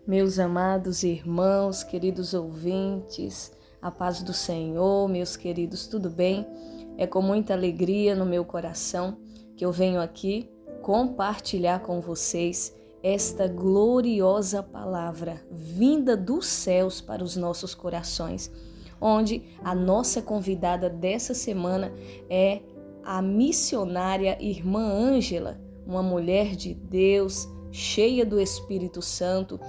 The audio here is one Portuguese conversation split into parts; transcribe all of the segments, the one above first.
Meus amados irmãos, queridos ouvintes, a paz do Senhor, meus queridos, tudo bem? É com muita alegria no meu coração que eu venho aqui compartilhar com vocês esta gloriosa palavra vinda dos céus para os nossos corações, onde a nossa convidada dessa semana é a missionária irmã Ângela, uma mulher de Deus, cheia do Espírito Santo,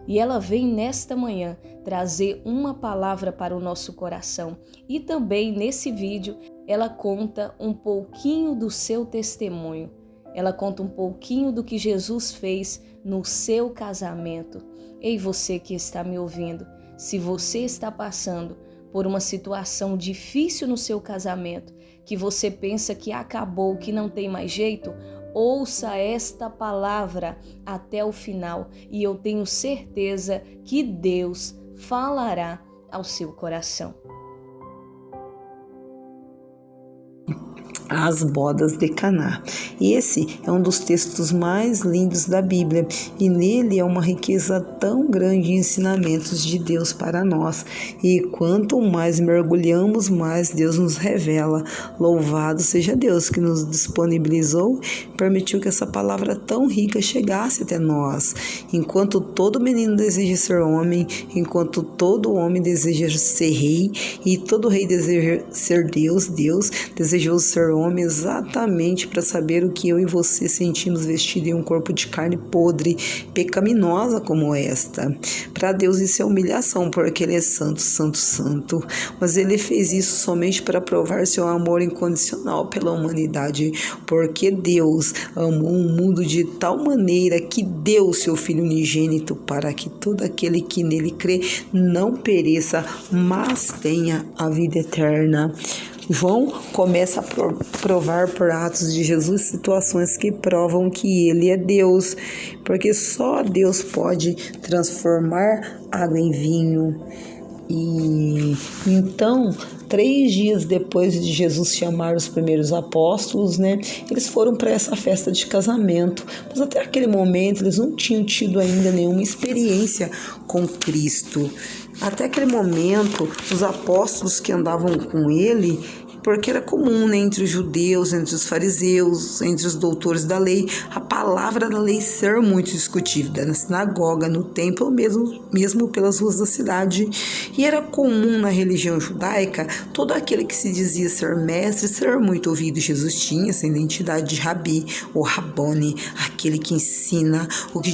e ela vem nesta manhã trazer uma palavra para o nosso coração. E também nesse vídeo ela conta um pouquinho do seu testemunho. Ela conta um pouquinho do que Jesus fez no seu casamento. Ei, você que está me ouvindo, se você está passando por uma situação difícil no seu casamento, que você pensa que acabou, que não tem mais jeito, ouça esta palavra até o final e eu tenho certeza que Deus falará ao seu coração. As bodas de Caná. Esse é um dos textos mais lindos da Bíblia e nele é uma riqueza tão grande de ensinamentos de Deus para nós. E quanto mais mergulhamos, mais Deus nos revela. Louvado seja Deus que nos disponibilizou e permitiu que essa palavra tão rica chegasse até nós. Enquanto todo menino deseja ser homem, enquanto todo homem deseja ser rei e todo rei deseja ser Deus, Deus desejou ser homem exatamente para saber o que eu e você sentimos vestido em um corpo de carne podre, pecaminosa como esta. Para Deus isso é humilhação, porque Ele é santo, santo, santo. Mas Ele fez isso somente para provar seu amor incondicional pela humanidade, porque Deus amou o mundo de tal maneira que deu seu Filho unigênito para que todo aquele que nele crê não pereça, mas tenha a vida eterna. João começa a provar por atos de Jesus situações que provam que ele é Deus, porque só Deus pode transformar água em vinho. E então, 3 dias depois de Jesus chamar os primeiros apóstolos, eles foram para essa festa de casamento. Mas até aquele momento eles não tinham tido ainda nenhuma experiência com Cristo. Até aquele momento, os apóstolos que andavam com ele, porque era comum entre os judeus, entre os fariseus, entre os doutores da lei, a palavra da lei ser muito discutida na sinagoga, no templo, mesmo pelas ruas da cidade. E era comum na religião judaica todo aquele que se dizia ser mestre ser muito ouvido. Jesus tinha essa identidade de rabi ou rabone, aquele que ensina, o que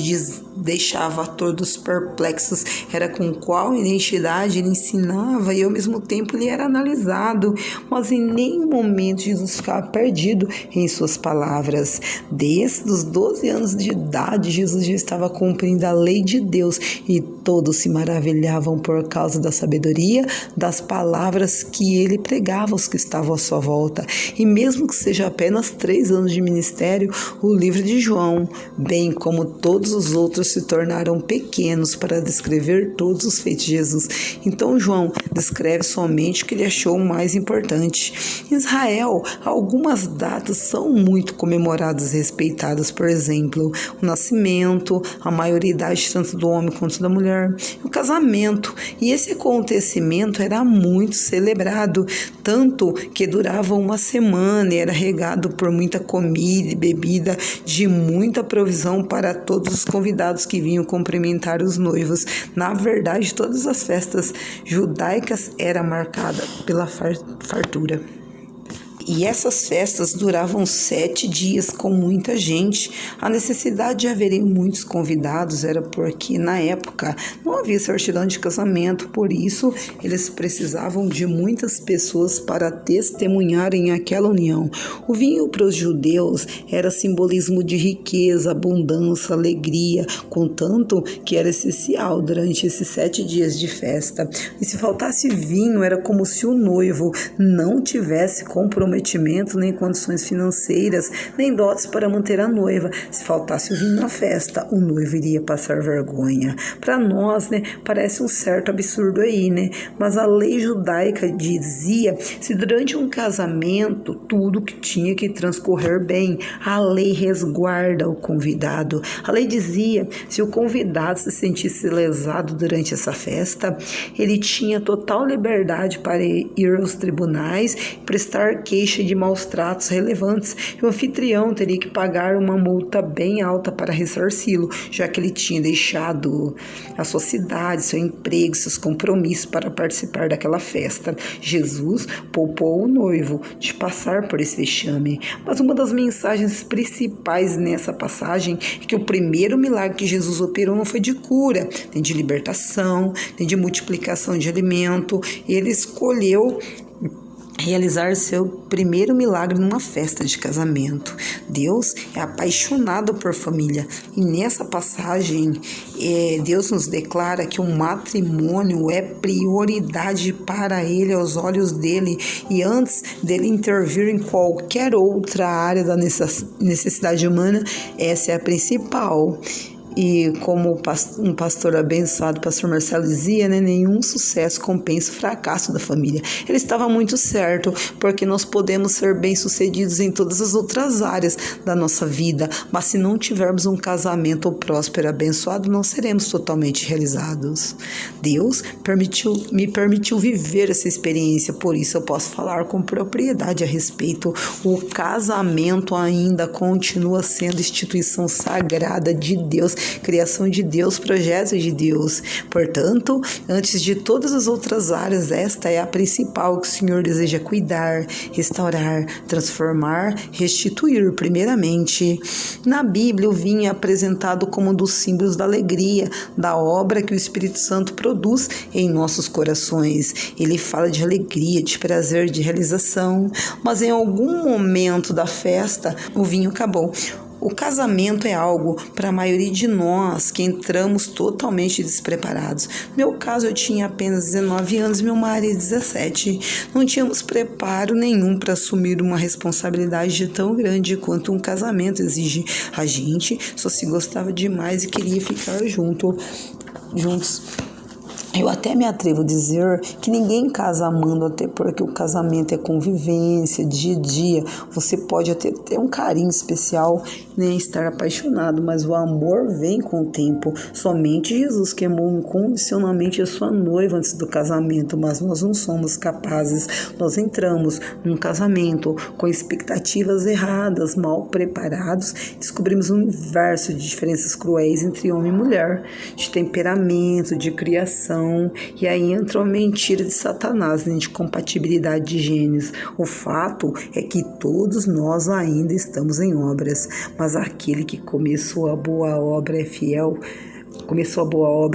deixava todos perplexos era com qual identidade ele ensinava e ao mesmo tempo ele era analisado, mas em nenhum momento Jesus ficava perdido em suas palavras. Desde os 12 anos de idade, Jesus já estava cumprindo a lei de Deus e todos se maravilhavam por causa da sabedoria das palavras que ele pregava aos que estavam à sua volta. E mesmo que seja apenas 3 anos de ministério, o livro de João, bem como todos os outros, se tornaram pequenos para descrever todos os feitos de Jesus. Então João descreve somente o que ele achou mais importante. Em Israel, algumas datas são muito comemoradas e respeitadas, por exemplo, o nascimento, a maioridade tanto do homem quanto da mulher, o casamento. E esse acontecimento era muito celebrado, tanto que durava uma semana e era regado por muita comida e bebida, de muita provisão para todos os convidados que vinham cumprimentar os noivos. Na verdade, todas as festas judaicas eram marcadas pela fartura. E essas festas duravam 7 dias com muita gente. A necessidade de haverem muitos convidados era porque, na época, não havia certidão de casamento. Por isso, eles precisavam de muitas pessoas para testemunharem aquela união. O vinho para os judeus era simbolismo de riqueza, abundância, alegria, contanto que era essencial durante esses 7 dias de festa. E se faltasse vinho, era como se o noivo não tivesse comprometido comprometimento, nem condições financeiras, nem dotes para manter a noiva. Se faltasse o vinho na festa, o noivo iria passar vergonha. Para nós, parece um certo absurdo aí, mas a lei judaica dizia, se durante um casamento tudo que tinha que transcorrer bem, a lei resguarda o convidado. A lei dizia, se o convidado se sentisse lesado durante essa festa, ele tinha total liberdade para ir aos tribunais e prestar queixa de maus tratos relevantes. E o anfitrião teria que pagar uma multa bem alta para ressarci-lo, já que ele tinha deixado a sua cidade, seu emprego, seus compromissos para participar daquela festa. Jesus poupou o noivo de passar por esse vexame. Mas uma das mensagens principais nessa passagem é que o primeiro milagre que Jesus operou não foi de cura, nem de libertação, nem de multiplicação de alimento. Ele escolheu realizar seu primeiro milagre numa festa de casamento. Deus é apaixonado por família e nessa passagem Deus nos declara que o matrimônio é prioridade para ele, aos olhos dele, e antes dele intervir em qualquer outra área da necessidade humana, essa é a principal. E como um pastor abençoado, pastor Marcelo, dizia, nenhum sucesso compensa o fracasso da família. Ele estava muito certo, porque nós podemos ser bem-sucedidos em todas as outras áreas da nossa vida, mas se não tivermos um casamento próspero, abençoado, não seremos totalmente realizados. Deus me permitiu viver essa experiência, por isso eu posso falar com propriedade a respeito. O casamento ainda continua sendo instituição sagrada de Deus, criação de Deus, projeto de Deus. Portanto, antes de todas as outras áreas, esta é a principal que o Senhor deseja cuidar, restaurar, transformar, restituir primeiramente. Na Bíblia, o vinho é apresentado como um dos símbolos da alegria, da obra que o Espírito Santo produz em nossos corações. Ele fala de alegria, de prazer, de realização, mas em algum momento da festa, o vinho acabou. O casamento é algo para a maioria de nós que entramos totalmente despreparados. No meu caso, eu tinha apenas 19 anos e meu marido 17. Não tínhamos preparo nenhum para assumir uma responsabilidade tão grande quanto um casamento exige. A gente só se gostava demais e queria ficar juntos. Eu até me atrevo a dizer que ninguém casa amando, até porque o casamento é convivência, dia a dia. Você pode até ter um carinho especial, estar apaixonado, mas o amor vem com o tempo. Somente Jesus que amou incondicionalmente a sua noiva antes do casamento, mas nós não somos capazes. Nós entramos num casamento com expectativas erradas, mal preparados, descobrimos um universo de diferenças cruéis entre homem e mulher, de temperamento, de criação. E aí entra uma mentira de Satanás, de compatibilidade de genes. O fato é que todos nós ainda estamos em obras, mas aquele que começou a boa obra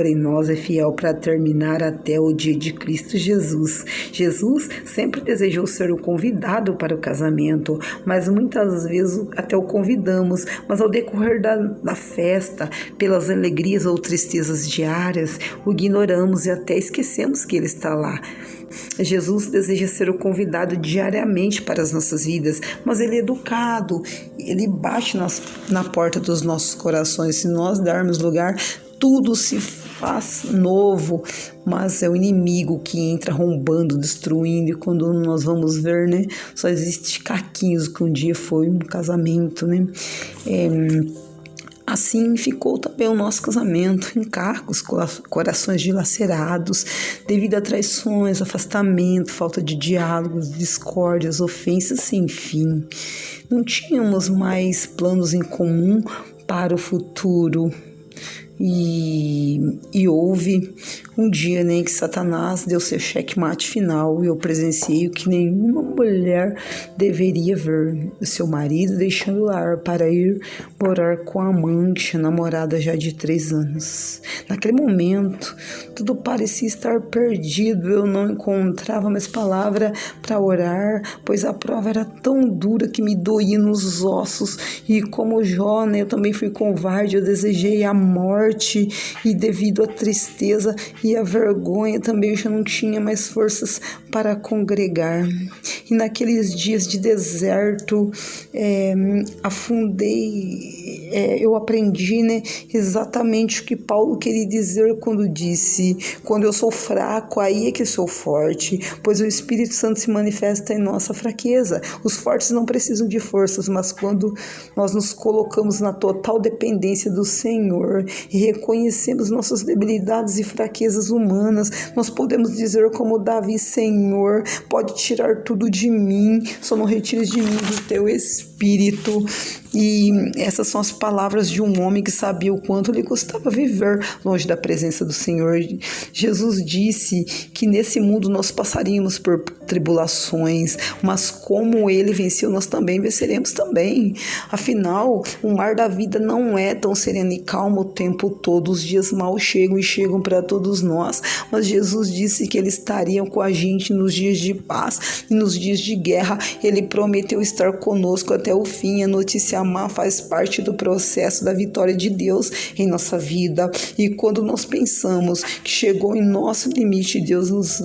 em nós é fiel para terminar até o dia de Cristo Jesus. Jesus sempre desejou ser o convidado para o casamento, mas muitas vezes até o convidamos, mas ao decorrer da festa, pelas alegrias ou tristezas diárias, o ignoramos e até esquecemos que ele está lá. Jesus deseja ser o convidado diariamente para as nossas vidas, mas ele é educado, ele bate na porta dos nossos corações. Se nós darmos lugar, tudo se faz novo, mas é o inimigo que entra roubando, destruindo, e quando nós vamos ver, só existe caquinhos, que um dia foi um casamento, Assim ficou também o nosso casamento, encargos, corações dilacerados, devido a traições, afastamento, falta de diálogos, discórdias, ofensas sem fim. Não tínhamos mais planos em comum para o futuro. E houve um dia que Satanás deu seu checkmate final, e eu presenciei o que nenhuma mulher deveria ver: o seu marido deixando o lar para ir morar com a amante, namorada já de 3 anos. Naquele momento, tudo parecia estar perdido. Eu não encontrava mais palavra para orar, pois a prova era tão dura que me doía nos ossos. E como Jó, eu também fui covarde, eu desejei a morte, e devido à tristeza e à vergonha também eu já não tinha mais forças para congregar. e naqueles dias de deserto eu aprendi, né, exatamente o que Paulo queria dizer quando disse: quando eu sou fraco, aí é que sou forte, pois o Espírito Santo se manifesta em nossa fraqueza. Os fortes não precisam de forças, mas quando nós nos colocamos na total dependência do Senhor e reconhecemos nossas debilidades e fraquezas humanas, nós podemos dizer como Davi: Senhor, pode tirar tudo de mim, só não retires de mim do teu Espírito. E essas são as palavras de um homem que sabia o quanto lhe custava viver longe da presença do Senhor. Jesus disse que nesse mundo nós passaríamos por tribulações, mas como ele venceu, nós também venceremos também. Afinal, o mar da vida não é tão sereno e calmo o tempo todo. Os dias mal chegam e chegam para todos nós, mas Jesus disse que ele estaria com a gente nos dias de paz e nos dias de guerra. Ele prometeu estar conosco até o fim. A notícia má faz parte do processo da vitória de Deus em nossa vida. E quando nós pensamos que chegou em nosso limite, Deus se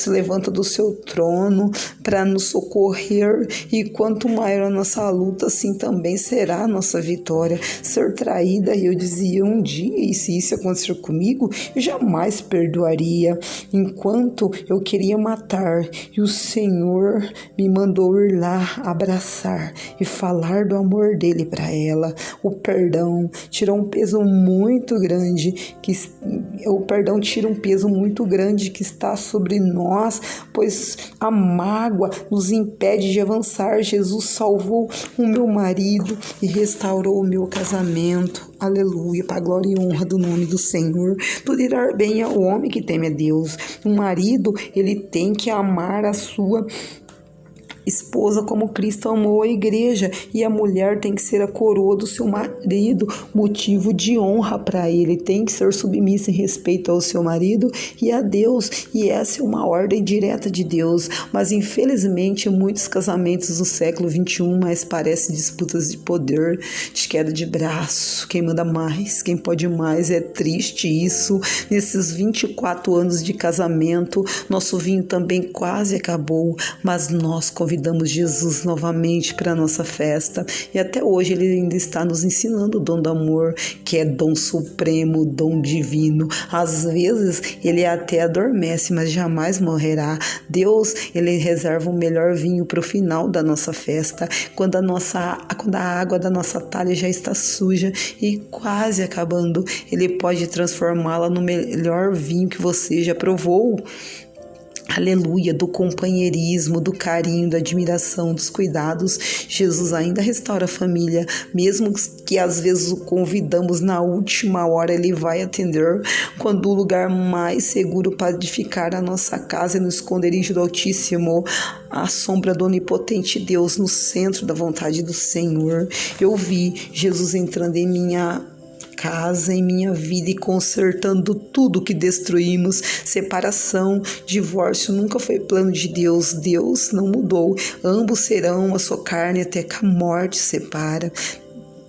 levanta do seu trono para nos socorrer, e quanto maior a nossa luta, assim também será a nossa vitória. Ser traída, eu dizia um dia, e se isso acontecer comigo, eu jamais perdoaria, enquanto eu queria matar, e o Senhor me mandou ir lá abraçar e falar do amor dele para ela. O perdão tirou um peso muito grande, tira um peso muito grande que está sobre nós, pois a mágoa nos impede de avançar. Jesus salvou o meu marido e restaurou o meu casamento. Aleluia, para a glória e honra do nome do Senhor. Tudo irá bem ao homem que teme a Deus. O marido, ele tem que amar a sua esposa como Cristo amou a igreja, e a mulher tem que ser a coroa do seu marido, motivo de honra para ele. Tem que ser submissa em respeito ao seu marido e a Deus, e essa é uma ordem direta de Deus. Mas infelizmente muitos casamentos do século 21 mais parecem disputas de poder, de queda de braço, quem manda mais, quem pode mais. É triste isso. Nesses 24 anos de casamento, nosso vinho também quase acabou, mas nós convidamos Jesus novamente para a nossa festa, e até hoje ele ainda está nos ensinando o dom do amor, que é dom supremo, dom divino. Às vezes ele até adormece, mas jamais morrerá. Deus, ele reserva o melhor vinho para o final da nossa festa, quando a água da nossa talha já está suja e quase acabando, ele pode transformá-la no melhor vinho que você já provou. Aleluia, do companheirismo, do carinho, da admiração, dos cuidados. Jesus ainda restaura a família, mesmo que às vezes o convidamos na última hora, ele vai atender. Quando o lugar mais seguro para edificar a nossa casa é no esconderijo do Altíssimo, a sombra do onipotente Deus, no centro da vontade do Senhor. Eu vi Jesus entrando em minha casa, em minha vida, e consertando tudo que destruímos. Separação, divórcio nunca foi plano de Deus. Deus não mudou. Ambos serão uma só carne até que a morte separa.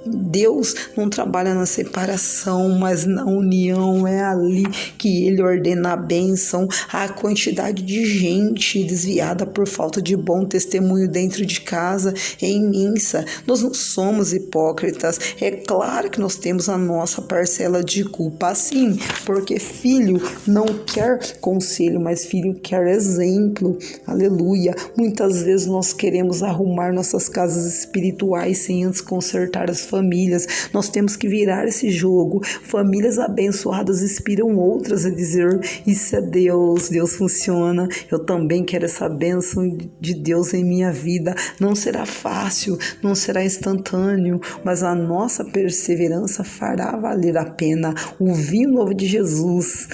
Deus não trabalha na separação, mas na união. É ali que ele ordena a bênção. A quantidade de gente desviada por falta de bom testemunho dentro de casa é imensa. Nós não somos hipócritas. É claro que nós temos a nossa parcela de culpa, sim, porque filho não quer conselho, mas filho quer exemplo. Aleluia. Muitas vezes nós queremos arrumar nossas casas espirituais sem antes consertar as famílias. Nós temos que virar esse jogo. Famílias abençoadas inspiram outras a dizer: isso é Deus, Deus funciona. Eu também quero essa bênção de Deus em minha vida. Não será fácil, não será instantâneo, mas a nossa perseverança fará valer a pena. O vinho novo de Jesus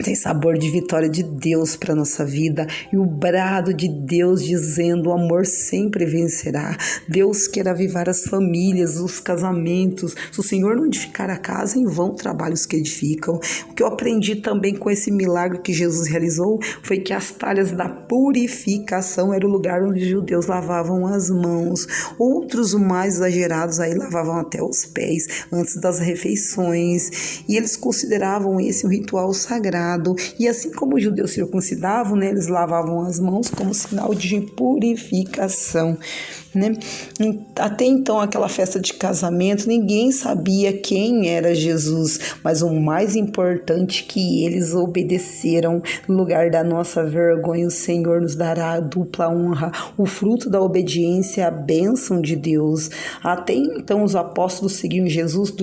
tem sabor de vitória de Deus para a nossa vida, e o brado de Deus dizendo: o amor sempre vencerá. Deus quer avivar as famílias, os casamentos. Se o Senhor não edificar a casa, em vão trabalhos que edificam. O que eu aprendi também com esse milagre que Jesus realizou foi que as talhas da purificação era o lugar onde os judeus lavavam as mãos. Outros mais exagerados aí lavavam até os pés antes das refeições, e eles consideravam esse um ritual sagrado. sagrado. E assim como os judeus circuncidavam, né, eles lavavam as mãos como sinal de purificação, né? Até então, aquela festa de casamento, ninguém sabia quem era Jesus, mas o mais importante é que eles obedeceram. No lugar da nossa vergonha, o Senhor nos dará a dupla honra, o fruto da obediência, a bênção de Deus. Até então, os apóstolos seguiam Jesus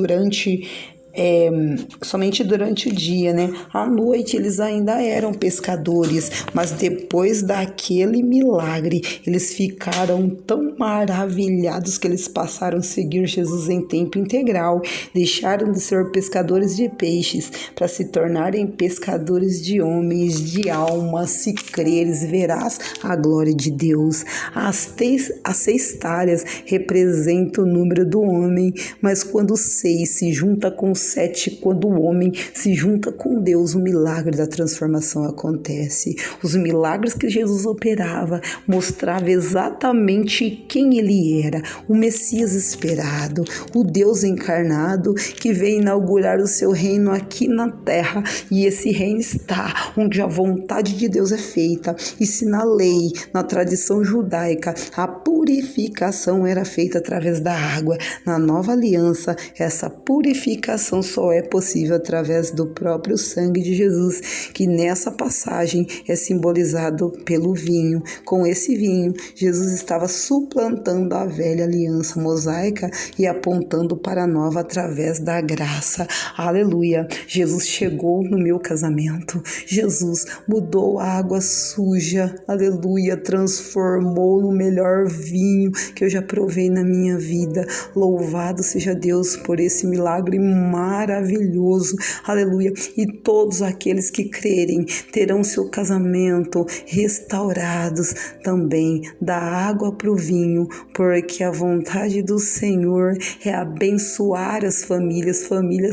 somente durante o dia, né? À noite eles ainda eram pescadores, mas depois daquele milagre, eles ficaram tão maravilhados que eles passaram a seguir Jesus em tempo integral, deixaram de ser pescadores de peixes para se tornarem pescadores de homens, de almas. Se creres, verás a glória de Deus. As 6 talhas representam o número do homem, mas quando 6 se junta com 7, quando o homem se junta com Deus, o milagre da transformação acontece. Os milagres que Jesus operava mostravam exatamente quem ele era, o Messias esperado, o Deus encarnado que veio inaugurar o seu reino aqui na terra, e esse reino está onde a vontade de Deus é feita. E se na lei, na tradição judaica, a purificação era feita através da água, na nova aliança, essa purificação só é possível através do próprio sangue de Jesus, que nessa passagem é simbolizado pelo vinho. Com esse vinho, Jesus estava suplantando a velha aliança mosaica e apontando para a nova através da graça. Aleluia! Jesus chegou no meu casamento. Jesus mudou a água suja. Aleluia! Transformou no melhor vinho que eu já provei na minha vida. Louvado seja Deus por esse milagre maravilhoso, aleluia, e todos aqueles que crerem terão seu casamento restaurados também, da água para o vinho, porque a vontade do Senhor é abençoar as famílias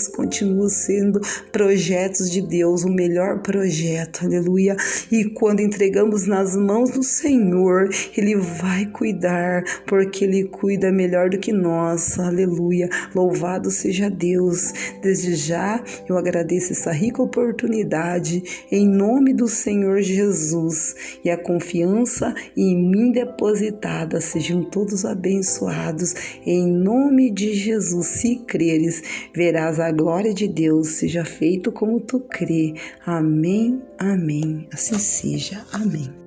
continuam sendo projetos de Deus, o melhor projeto, aleluia, e quando entregamos nas mãos do Senhor, Ele vai cuidar, porque Ele cuida melhor do que nós, aleluia, louvado seja Deus. Desde já eu agradeço essa rica oportunidade em nome do Senhor Jesus, e a confiança em mim depositada sejam todos abençoados em nome de Jesus. Se creres, verás a glória de Deus, seja feito como tu crê. Amém, amém. Assim seja, amém.